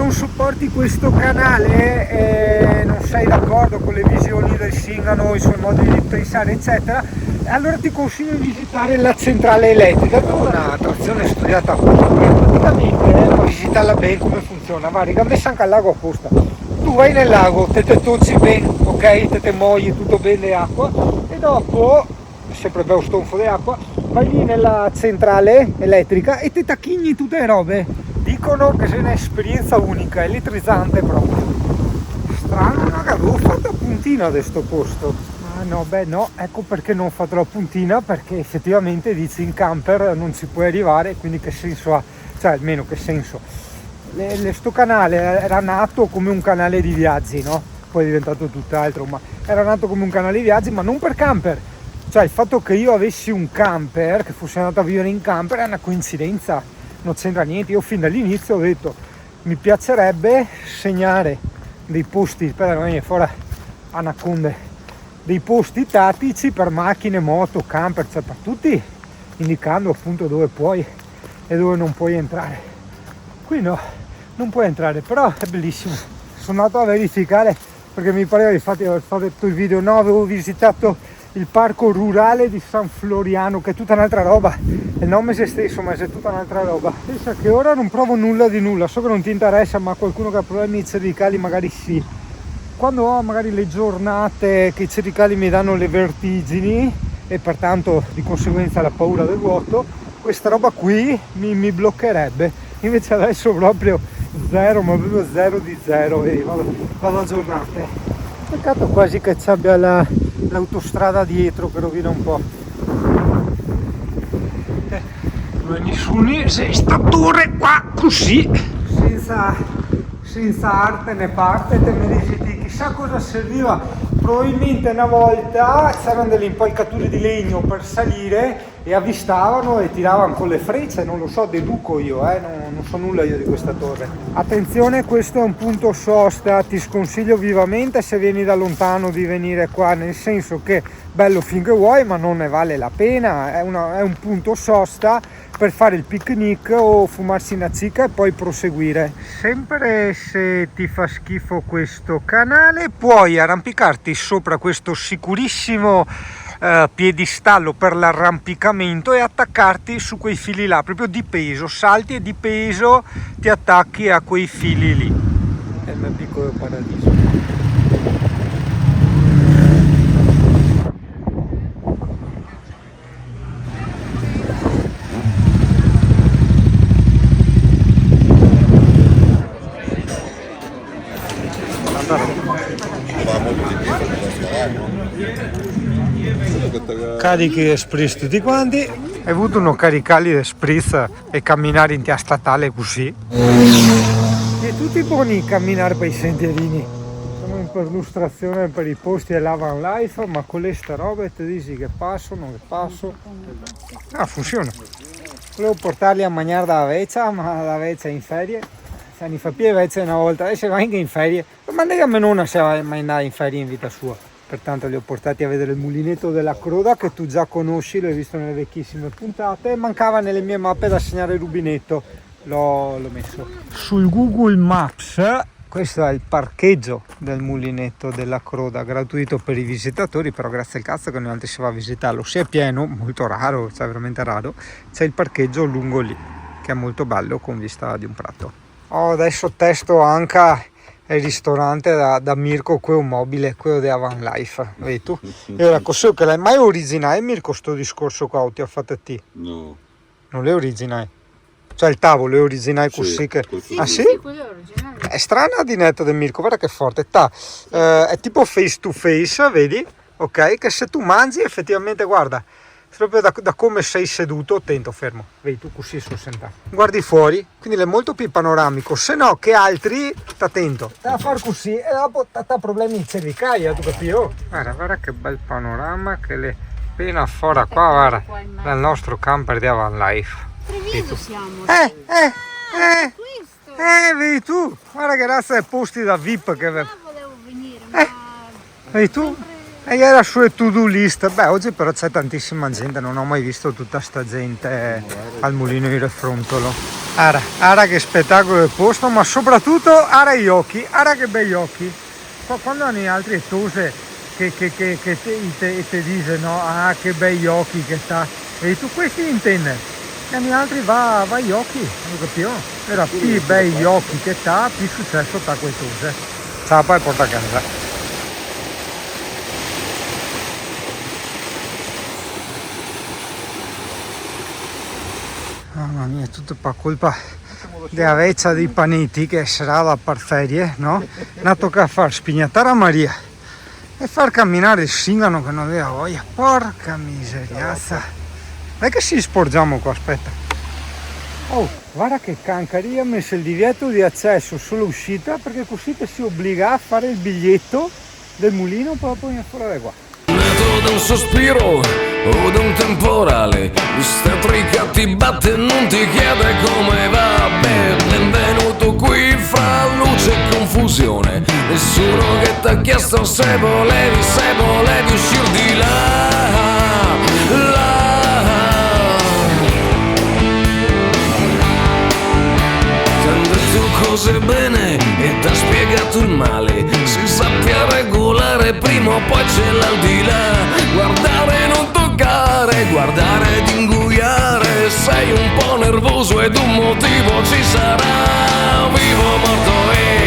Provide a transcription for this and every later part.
non supporti questo canale e non sei d'accordo con le visioni del Singano, i suoi modi di pensare eccetera, allora ti consiglio di visitare la centrale elettrica. È una trazione studiata apposta, praticamente per visitarla bene come funziona. Va, riga, messo anche al lago apposta. Tu vai nel lago, te tocci bene, ok? Te muovi tutto bene acqua e dopo, sempre bello stonfo di acqua, vai lì nella centrale elettrica e te tacchigni tutte le robe. Dicono che sia un'esperienza unica, elettrizzante proprio. Strano, raga, avevo fatto a puntina di sto posto. Ah no, beh no, ecco perché non ho fatto la puntina, perché effettivamente dici in camper non ci puoi arrivare, quindi che senso ha? Cioè almeno che senso? Sto canale era nato come un canale di viaggi, no? Poi è diventato tutt'altro, ma era nato come un canale di viaggi, ma non per camper. Cioè il fatto che io avessi un camper, che fossi andato a vivere in camper, è una coincidenza, non c'entra niente. Io fin dall'inizio ho detto mi piacerebbe segnare dei posti, per non venire fuori anaconde, dei posti tattici per macchine, moto, camper, cioè per tutti, indicando appunto dove puoi e dove non puoi entrare. Qui no, non puoi entrare, però è bellissimo. Sono andato a verificare perché mi pareva di aver fatto il video, no, avevo visitato il parco rurale di San Floriano, che è tutta un'altra roba, il nome è se stesso ma è tutta un'altra roba. Pensa che ora non provo nulla di nulla, so che non ti interessa, ma qualcuno che ha problemi cervicali magari sì. Quando ho magari le giornate che i cervicali mi danno le vertigini e pertanto di conseguenza la paura del vuoto, questa roba qui mi bloccherebbe. Invece adesso proprio zero, ma proprio zero di zero, e vado a giornate. Peccato quasi che ci abbia l'autostrada dietro che rovina un po'. Nessuno stature qua così senza arte né parte, te mi dici chissà cosa serviva. Probabilmente una volta c'erano delle impalcature di legno per salire e avvistavano e tiravano con le frecce, non lo so, deduco io, non so nulla io di questa torre. Attenzione, questo è un punto sosta, ti sconsiglio vivamente se vieni da lontano di venire qua, nel senso che bello finché vuoi ma non ne vale la pena, è un punto sosta per fare il picnic o fumarsi una cicca e poi proseguire. Sempre se ti fa schifo questo canale puoi arrampicarti sopra questo sicurissimo piedistallo per l'arrampicamento e attaccarti su quei fili là, proprio di peso, salti e di peso ti attacchi a quei fili lì. È il mio piccolo paradiso. Carichi spritz tutti quanti, hai avuto uno caricali di spritz e camminare in tia statale così. E tutti buoni camminare per i sentierini. Siamo in perlustrazione per i posti e van life, ma con queste robe ti dici che passo, non che passo. Ah, funziona. Volevo portarli a mangiare da vecchia, ma la vecchia è in ferie. Se ne fa più vecchia una volta, adesso va anche in ferie. Ma a non si è mai andato in ferie in vita sua. Pertanto li ho portati a vedere il mulinetto della Croda, che tu già conosci, l'hai visto nelle vecchissime puntate. Mancava nelle mie mappe da segnare il rubinetto, l'ho messo sul Google Maps. Questo è il parcheggio del mulinetto della Croda, gratuito per i visitatori, però grazie al cazzo che ogni volta si va a visitarlo, se è pieno, molto raro, cioè veramente raro, c'è il parcheggio lungo lì, che è molto bello con vista di un prato. Adesso testo anche il ristorante da Mirko, quello mobile, quello di Van Life, vedi tu? Io ecco, so che l'hai mai originale Mirko sto discorso qua, o ti ha fatto a te? No. Non le originali? Cioè il tavolo è originale così sì, che... sì, ah sì? Sì, quello è originale. È strana di netto del Mirko, guarda che forte, è tipo face to face, vedi? Ok, che se tu mangi effettivamente, guarda, proprio da come sei seduto, attento, fermo, vedi tu così sono sentato, guardi fuori, quindi è molto più panoramico, se no che altri, attento, da far così e dopo ti problemi di cervicaia, tu capisci? Guarda che bel panorama che le appena fuori qua, guarda, dal nostro camper di Van Life. Treviso siamo. Vedi tu, guarda che razza di posti da VIP che volevo venire, ma vedi tu? E era sulle to-do list. Beh, oggi però c'è tantissima gente, non ho mai visto tutta sta gente al mulino di Refrontolo. Ara che spettacolo del posto, ma soprattutto ara gli occhi, ara che bei occhi. Quando hanno altre tose che te dice no, ah che bei occhi che sta, e tu questi intende, e gli altri va gli occhi, non capivo, era più bei occhi che sta, più successo sta queste tose. Ciapa e porta a casa. Mamma mia, tutto per colpa della vecchia dei paniti che sarà per ferie, no? Ne tocca far spignattare a Maria e far camminare il singano che non aveva voglia. Porca miseriazza. Dai che si sporgiamo qua, aspetta. Oh, guarda che cancari, ha messo il divieto di accesso solo uscita perché così ti si obbliga a fare il biglietto del mulino proprio fuori da qua. Da un sospiro o da un temporale, questa trica ti batte e non ti chiede come va. Beh, benvenuto qui fra luce e confusione, nessuno che t'ha chiesto se volevi uscire di là. T'han detto cose bene e t'ha spiegato il male, si sappia regolare prima o poi c'è l'aldilà. Guardare e non toccare, guardare ed ingoiare, sei un po' nervoso ed un motivo ci sarà. Vivo morto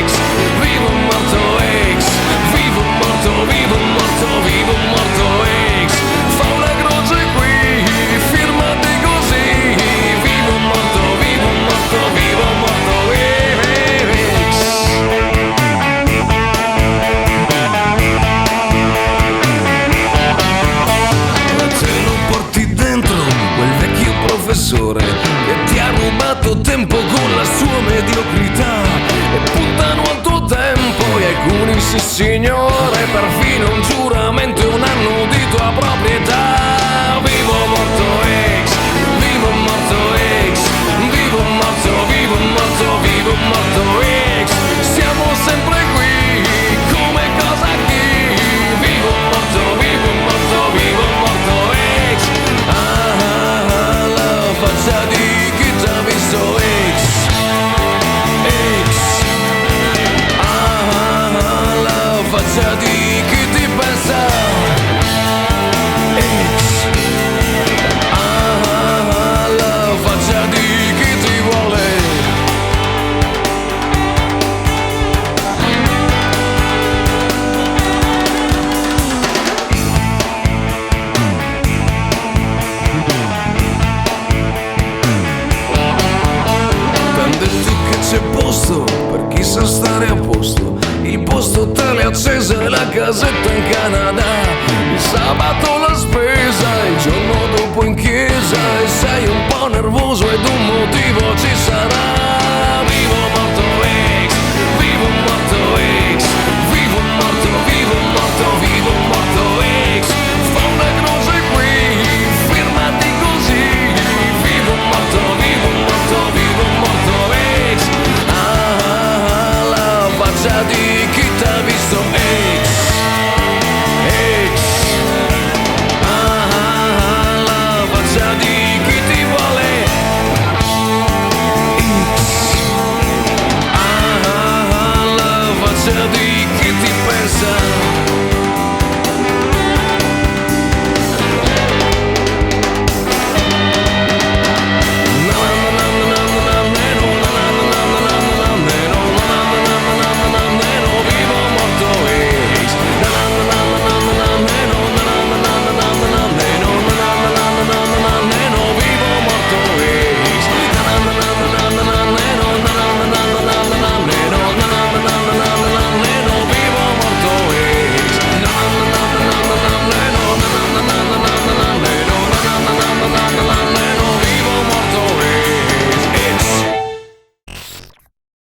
X, vivo morto X, vivo morto, vivo morto, vivo morto X. Fa una croce qui, firmati così. Vivo morto, vivo morto, vivo morto X. Professore che ti ha rubato tempo con la sua mediocrità e puntano al tuo tempo e alcuni sì signore, perfino un giuramento e un annudito a proprietà. Vivo morto X, vivo morto X, vivo morto, vivo morto, vivo morto X. Siamo sempre qui come cosa chi. Vivo morto, vivo morto, vivo morto X. Faccia di chi t'ha visto X, X. La faccia di chi ti pensa X. La faccia di chi ti vuole. C'è posto per chi sa stare a posto, il posto tele accesa e la casetta in Canada, il sabato la spesa, il giorno dopo in chiesa, e sei un po' nervoso ed un motivo ci sarà.